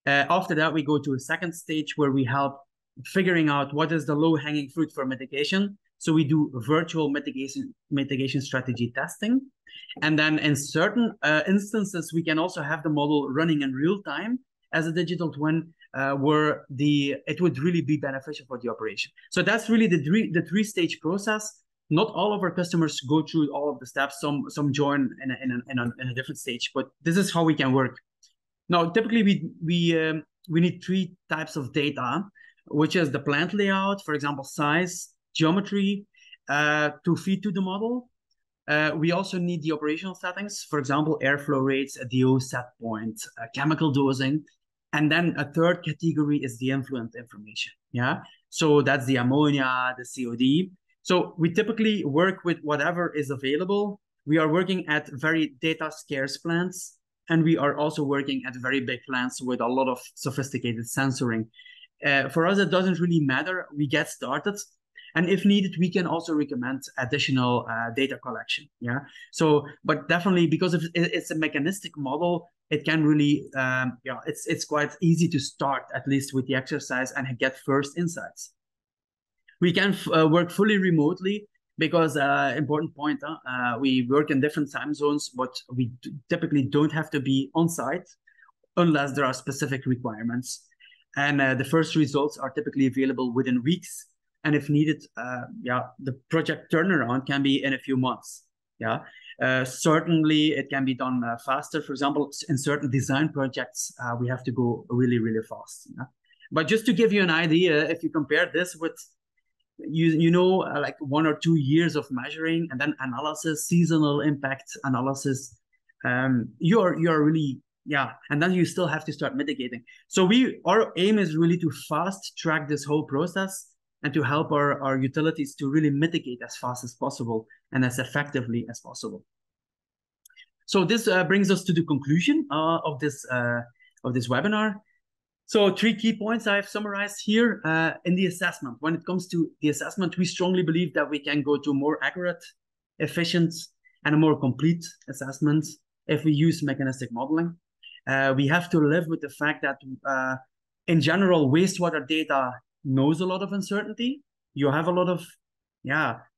S1: After that, we go to a second stage where we help figuring out what is the low-hanging fruit for mitigation. So we do virtual mitigation strategy testing. And then in certain instances, we can also have the model running in real time as a digital twin, where it would really be beneficial for the operation. So that's really the three-stage process. Not all of our customers go through all of the steps. Some join in a different stage, but this is how we can work. Now, typically we need 3 types of data, which is the plant layout, for example, size, geometry, to feed to the model. We also need the operational settings, for example, airflow rates, a DO set point, chemical dosing, and then a third category is the influent information. Yeah, so that's the ammonia, the COD. So we typically work with whatever is available. We are working at very data scarce plants, and we are also working at very big plants with a lot of sophisticated sensoring. For us, it doesn't really matter. We get started, and if needed, we can also recommend additional data collection. Yeah. So, but definitely because it's a mechanistic model, it can really, it's quite easy to start at least with the exercise and get first insights. We can work fully remotely because, important point, we work in different time zones, but we typically don't have to be on site unless there are specific requirements. And the first results are typically available within weeks. And if needed, the project turnaround can be in a few months. Yeah, certainly it can be done faster. For example, in certain design projects, we have to go really, really fast. Yeah? But just to give you an idea, if you compare this with like 1 or 2 years of measuring and then analysis, seasonal impact analysis, you're really, and then you still have to start mitigating. So our aim is really to fast track this whole process and to help our utilities to really mitigate as fast as possible and as effectively as possible. So this brings us to the conclusion of this webinar. So 3 key points I've summarized here in the assessment. When it comes to the assessment, we strongly believe that we can go to more accurate, efficient, and a more complete assessment if we use mechanistic modeling. We have to live with the fact that, in general, wastewater data knows a lot of uncertainty. You have a lot of,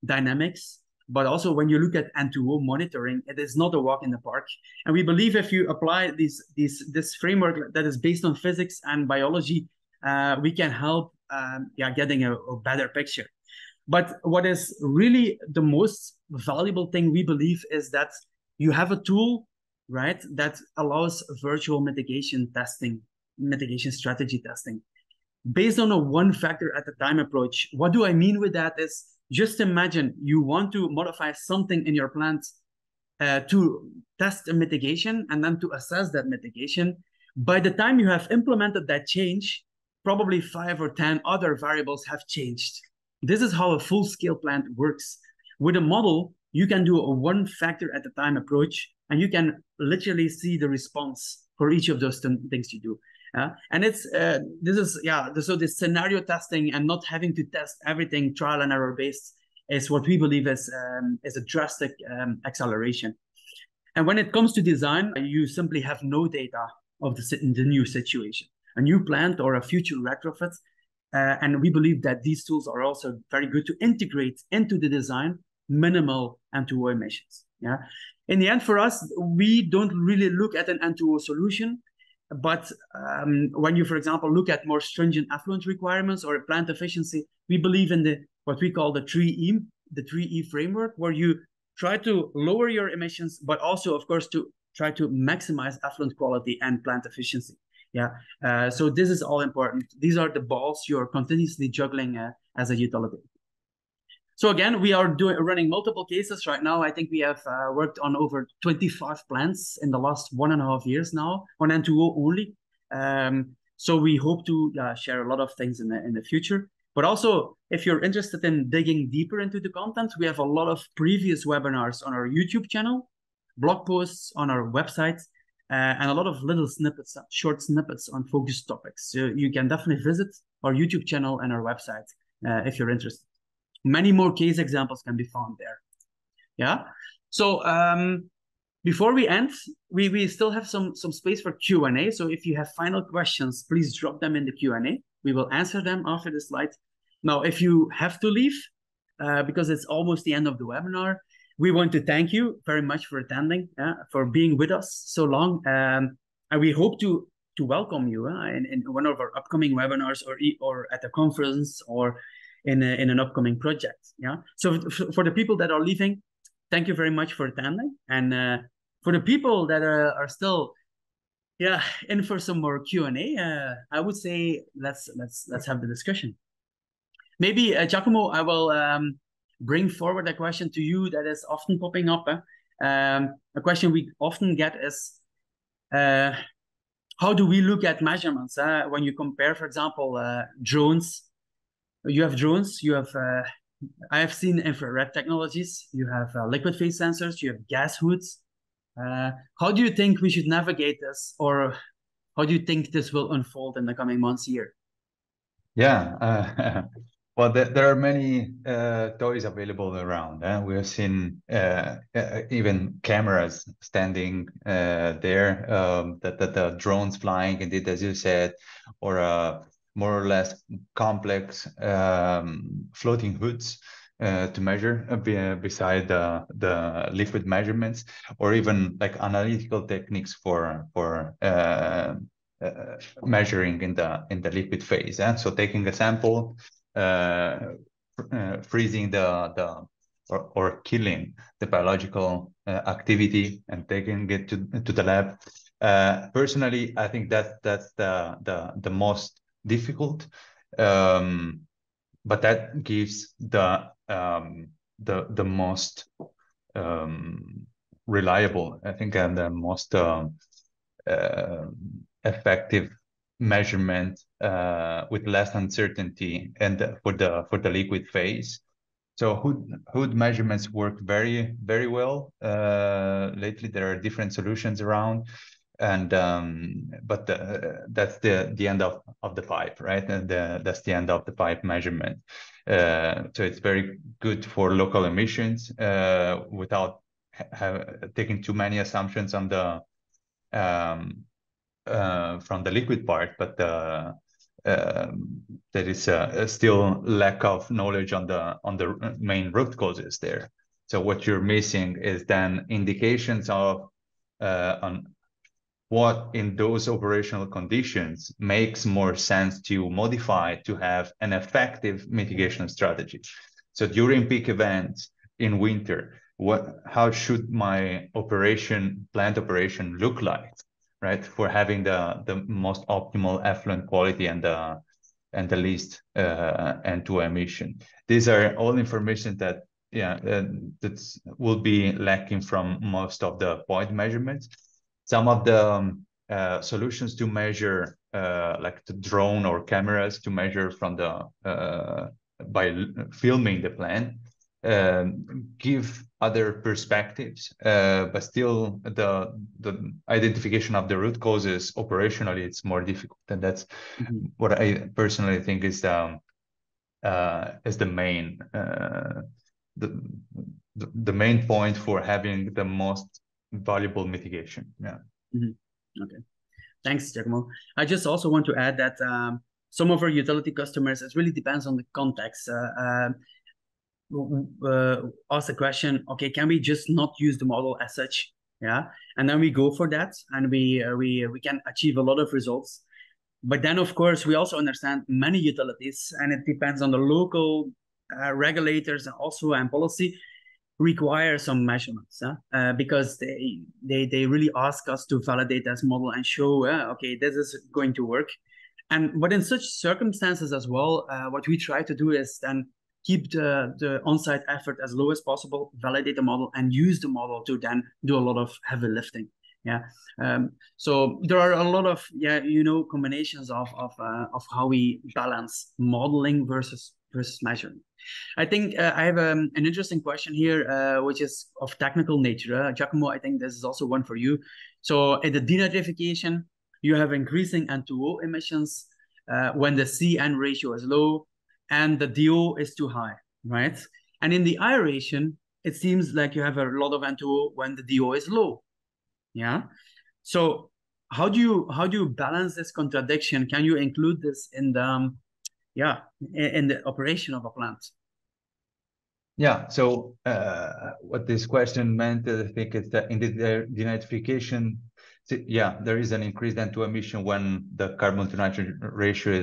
S1: dynamics. But also when you look at N2O monitoring, it is not a walk in the park. And we believe if you apply this framework that is based on physics and biology, we can help getting a better picture. But what is really the most valuable thing we believe is that you have a tool, right, that allows virtual mitigation testing, mitigation strategy testing based on a one factor at a time approach. What do I mean with that is, just imagine you want to modify something in your plant to test a mitigation and then to assess that mitigation. By the time you have implemented that change, probably 5 or 10 other variables have changed. This is how a full-scale plant works. With a model, you can do a one factor at a time approach, and you can literally see the response for each of those things you do. And it's so this scenario testing and not having to test everything trial and error based is what we believe is a drastic acceleration. And when it comes to design, you simply have no data of the new situation, a new plant or a future retrofit. And we believe that these tools are also very good to integrate into the design minimal N2O emissions. Yeah. In the end, for us, we don't really look at an N2O solution. But when you, for example, look at more stringent effluent requirements or plant efficiency, we believe in what we call the 3E framework, where you try to lower your emissions, but also, of course, to try to maximize effluent quality and plant efficiency. Yeah. So this is all important. These are the balls you're continuously juggling as a utility. So again, we are running multiple cases right now. I think we have worked on over 25 plants in the last 1.5 years now on N2O only. So we hope to share a lot of things in the future. But also, if you're interested in digging deeper into the content, we have a lot of previous webinars on our YouTube channel, blog posts on our website, and a lot of little snippets, short snippets on focused topics. So you can definitely visit our YouTube channel and our website if you're interested. Many more case examples can be found there. Yeah. So before we end, we still have some space for Q&A. So if you have final questions, please drop them in the Q&A. We will answer them after the slide. Now, if you have to leave, because it's almost the end of the webinar, we want to thank you very much for attending, for being with us so long. And we hope to welcome you in one of our upcoming webinars or at a conference or in an upcoming project. Yeah. So for the people that are leaving, thank you very much for attending. And for the people that are still in for some more Q&A, I would say let's have the discussion. Maybe Giacomo, I will bring forward a question to you that is often popping up. A question we often get is, how do we look at measurements when you compare, for example, drones? You have drones, you have, I have seen infrared technologies, you have liquid phase sensors, you have gas hoods. How do you think we should navigate this, or how do you think this will unfold in the coming months here?
S3: Yeah, well, there are many toys available around. We have seen even cameras standing there, the drones flying, indeed, as you said, or more or less complex floating hoods to measure beside the liquid measurements, or even like analytical techniques for measuring in the liquid phase. So taking a sample, freezing or killing the biological activity and taking it to the lab. Personally, I think that's the most difficult, but that gives the most reliable, I think, and the most effective measurement with less uncertainty and for the liquid phase. So hood measurements work very, very well. Lately, there are different solutions around, and but that's the end of the pipe, right? And that's the end of the pipe measurement. So it's very good for local emissions without taking too many assumptions on the from the liquid part, but there is still lack of knowledge on the main root causes there. So what you're missing is then indications of on what in those operational conditions makes more sense to modify to have an effective mitigation strategy. So during peak events in winter, how should my plant operation look like, right? For having the most optimal effluent quality and the least N2O emission. These are all information that that will be lacking from most of the point measurements. Some of the solutions to measure, like the drone or cameras to measure from by filming the plant, give other perspectives, but still the identification of the root causes operationally, it's more difficult, and that's what I personally think is the main the main point for having the most valuable mitigation. Yeah.
S1: Okay. Thanks, Giacomo. I just also want to add that some of our utility customers, it really depends on the context. Ask the question, okay, can we just not use the model as such? Yeah, and then we go for that, and we can achieve a lot of results. But then, of course, we also understand many utilities, and it depends on the local regulators and also and policy require some measurements, because they really ask us to validate this model and show, okay, this is going to work. But in such circumstances as well, what we try to do is then keep the on-site effort as low as possible, validate the model, and use the model to then do a lot of heavy lifting. Yeah. So there are a lot of combinations of how we balance modeling versus measuring. I think I have an interesting question here, which is of technical nature. Giacomo, I think this is also one for you. So in the denitrification, you have increasing N2O emissions when the C-N ratio is low and the DO is too high, right? And in the aeration, it seems like you have a lot of N2O when the DO is low. Yeah. So how do you balance this contradiction? Can you include this in the in the operation of a plant?
S3: Yeah. So what this question meant, I think, is that in the denitrification, yeah, there is an increased N2O emission when the carbon to nitrogen ratio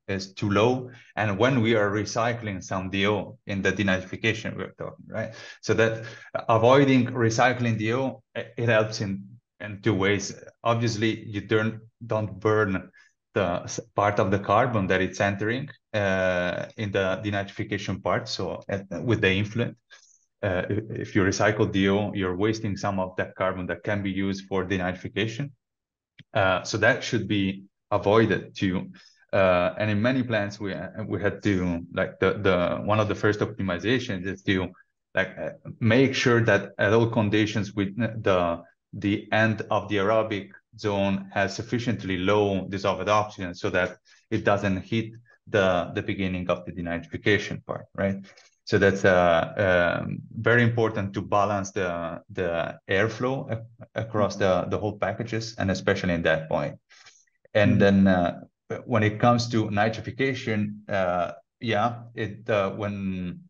S3: is too low, and when we are recycling some DO in the denitrification we're talking, right? So that avoiding recycling DO, it helps in two ways. Obviously, you don't burn the part of the carbon that it's entering in the denitrification part. So with the influent, if you recycle DO, you're wasting some of that carbon that can be used for denitrification. So that should be avoided too. And in many plants, we had to, like, the one of the first optimizations is to make sure that at all conditions with the end of the aerobic zone has sufficiently low dissolved oxygen so that it doesn't hit the beginning of the denitrification part, right? So that's very important to balance the airflow across the whole packages, and especially in that point. And then when it comes to nitrification, when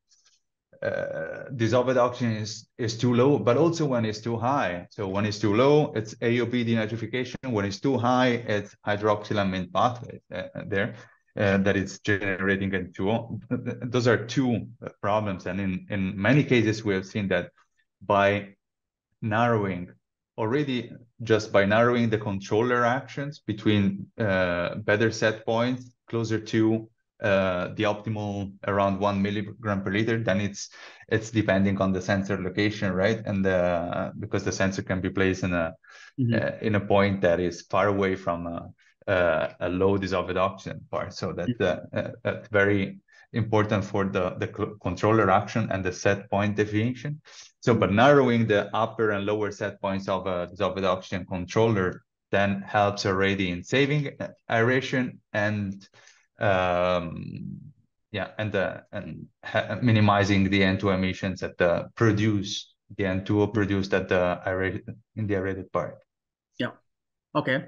S3: dissolved oxygen is too low, but also when it's too high. So when it's too low, it's AOP denitrification. When it's too high, it's hydroxylamine pathway there that it's generating N2O. Those are two problems. And in many cases, we have seen that by narrowing the controller actions between better set points closer to the optimal around 1 milligram per liter, then it's depending on the sensor location, right? And because the sensor can be placed in a point that is far away from a low dissolved oxygen part. So that's very important for the controller action and the set point deviation. So, but narrowing the upper and lower set points of a dissolved oxygen controller then helps already in saving aeration and minimizing the N2O emissions that the N2O produced at in the aerated part.
S1: Yeah. Okay.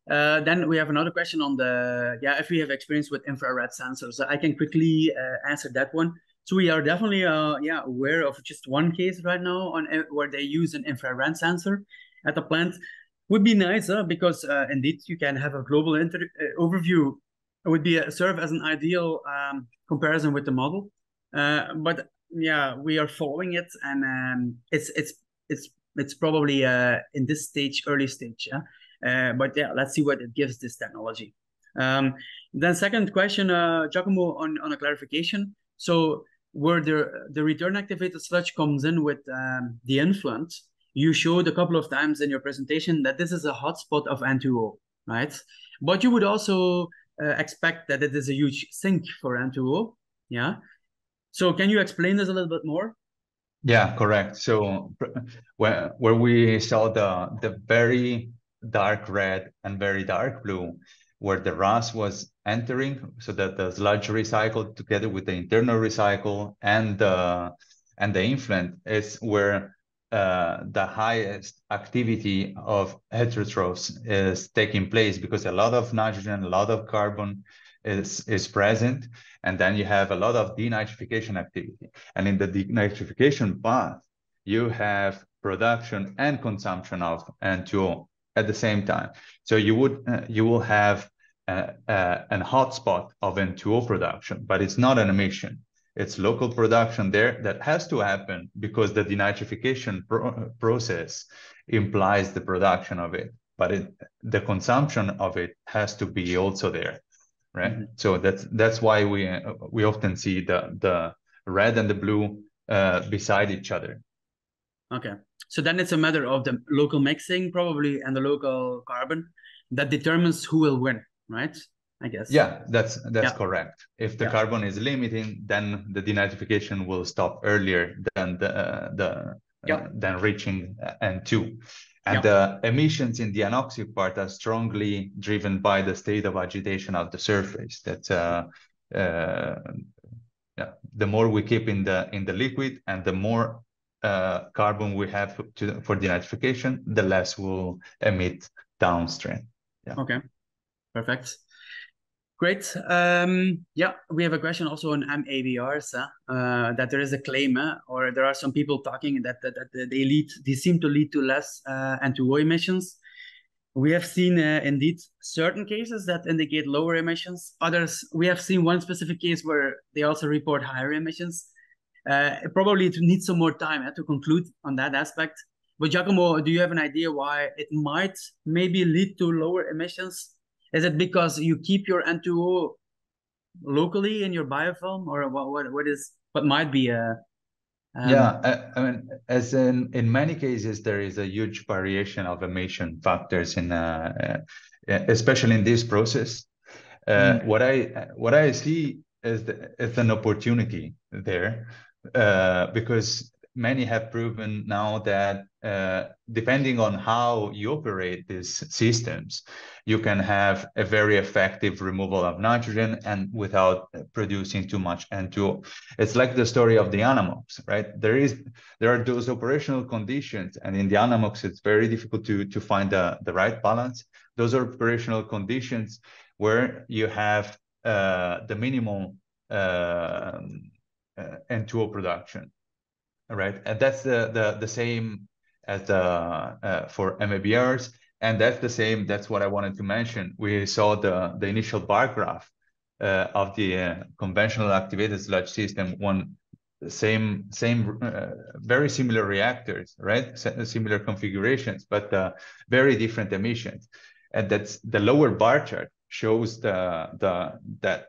S1: Then we have another question on if we have experience with infrared sensors. I can quickly answer that one. So we are definitely aware of just one case right now where they use an infrared sensor at the plant. Would be nice because indeed you can have a global overview. It would be serve as an ideal comparison with the model. But yeah, we are following it, and it's probably in this stage, early stage. But yeah, let's see what it gives this technology. Then second question, Giacomo, on a clarification. So where the return activated sludge comes in with the influent, you showed a couple of times in your presentation that this is a hotspot of N2O, right? But you would also expect that it is a huge sink for N2O, yeah? So can you explain this a little bit more?
S3: Yeah, correct. So where we saw the very dark red and very dark blue, where the rust was entering, so that the sludge recycled together with the internal recycle and the influent is where the highest activity of heterotrophs is taking place, because a lot of nitrogen, a lot of carbon is present, and then you have a lot of denitrification activity. And in the denitrification path, you have production and consumption of N2O at the same time. So you will have an hotspot of N2O production, but it's not an emission. It's local production there that has to happen because the denitrification process implies the production of it, but the consumption of it has to be also there. Right. Mm-hmm. So that's why we often see the red and the blue beside each other.
S1: Okay. So then it's a matter of the local mixing probably and the local carbon that determines who will win, right? I guess.
S3: Yeah, that's correct. If the carbon is limiting, then the denitrification will stop earlier than than reaching N2. And the emissions in the anoxic part are strongly driven by the state of agitation of the surface. That's the more we keep in the liquid, and the more carbon we have for denitrification, the less we'll emit downstream. Yeah.
S1: Okay. Perfect. Great. We have a question also on MABRs, that there is a claim, or there are some people talking that they seem to lead to less N2O emissions. We have seen indeed certain cases that indicate lower emissions. Others, we have seen one specific case where they also report higher emissions. Probably to need some more time to conclude on that aspect. But Giacomo, do you have an idea why it might maybe lead to lower emissions? Is it because you keep your N2O locally in your biofilm, or what might be a?
S3: Yeah, I mean, as in many cases, there is a huge variation of emission factors in, especially in this process. What I see is an opportunity there, because many have proven now that depending on how you operate these systems, you can have a very effective removal of nitrogen and without producing too much N2O. It's like the story of the Anamox, right? There are those operational conditions, and in the Anamox, it's very difficult to find the right balance. Those are operational conditions where you have the minimal N2O production. Right, and that's the same as for MABRs, and that's the same. That's what I wanted to mention. We saw the initial bar graph of the conventional activated sludge system. Same very similar reactors, right? Similar configurations, but very different emissions. And that's the lower bar chart shows that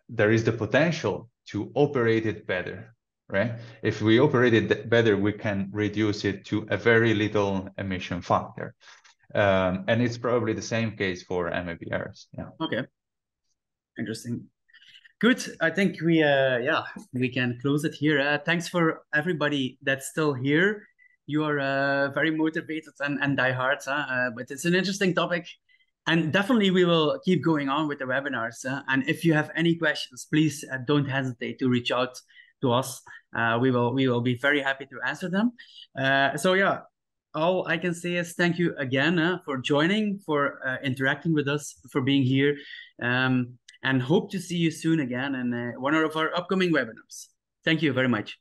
S3: there is the potential to operate it better. Right? If we operate it better, we can reduce it to a very little emission factor. And it's probably the same case for MABRs. Yeah.
S1: Okay. Interesting. Good. I think we can close it here. Thanks for everybody that's still here. You are very motivated and diehard, but it's an interesting topic. And definitely we will keep going on with the webinars. And if you have any questions, please don't hesitate to reach out to us. We will be very happy to answer them. So yeah, all I can say is thank you again for joining, for interacting with us, for being here, and hope to see you soon again in one of our upcoming webinars. Thank you very much.